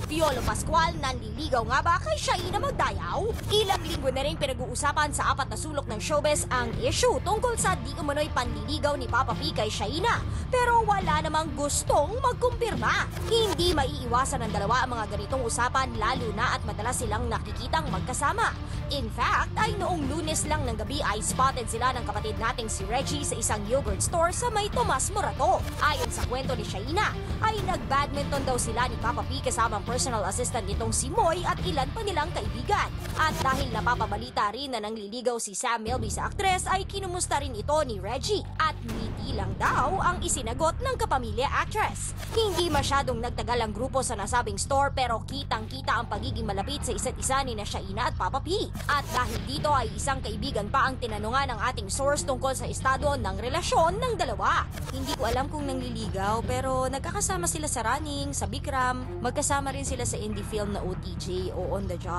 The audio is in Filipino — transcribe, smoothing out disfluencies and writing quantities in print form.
Piolo Pascual nanliligaw nga ba kay Shaina Magdayaw? Ilang linggo na rin pinag-uusapan sa apat na sulok ng showbiz ang issue tungkol sa di umano'y panliligaw ni Papa P kay Shaina. Pero wala namang gustong magkumpirma. Hindi maiiwasan ng dalawa ang mga ganitong usapan lalo na at madalas silang nakikitang magkasama. In fact, ay noong Lunes lang ng gabi ay spotted sila ng kapatid nating si Reggie sa isang yogurt store sa may Tomas Morato. Ayon sa kwento ni Shaina, ay nag-badminton daw sila ni Papa P kasamang personal assistant nitong si Moy at ilan pa nilang kaibigan. At dahil napapabalita rin na nangliligaw si Sam Milby sa aktres ay kinumusta rin ito ni Reggie at ngiti lang daw ang isinagot ng kapamilya actress. Hindi masyadong nagtagal ang grupo sa nasabing store pero kitang-kita ang pagiging malapit sa isa't isa ni na Shaina at Papa P. At dahil dito ay isang kaibigan pa ang tinanungan ng ating source tungkol sa estado ng relasyon ng dalawa. Hindi ko alam kung nangliligaw pero nagkakasama sila sa running, sa Bikram, magkasama rin sila sa indie film na OTJ o On the Job.